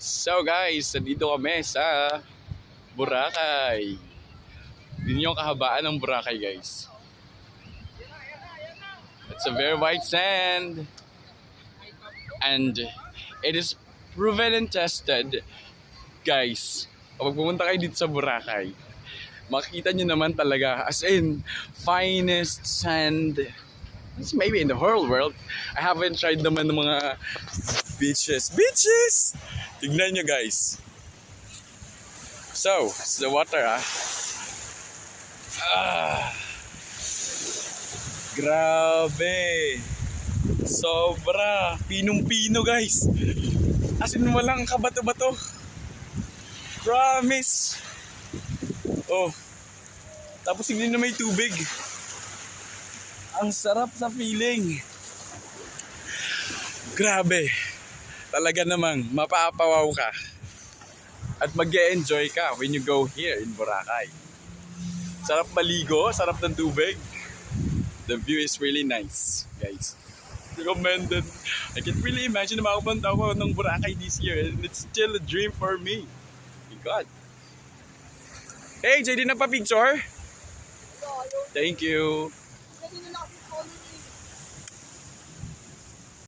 So guys, nandito kami sa Boracay. Yun yung kahabaan ng Boracay, guys. It's a very white sand. And it is proven and tested, guys. Kapag pumunta kayo dito sa Boracay, makikita nyo naman talaga, as in, finest sand maybe in the whole world. I haven't tried naman ng mga beaches. Beaches! Tignan nyo, guys. So, it's the water, Grabe. Sobra. Pinong-pino, guys. As in, walang kabato-bato. Promise. Oh. Tapos hindi na may tubig. Ang sarap sa feeling. Grabe. Talaga namang mapapawaw ka. At mag-e-enjoy ka when you go here in Boracay. Sarap maligo, sarap ng tubig. The view is really nice, guys. Recommended. I can't really imagine na makapunta ako ng Boracay this year, and it's still a dream for me. My God. Hey, JD, na pa picture? Thank you.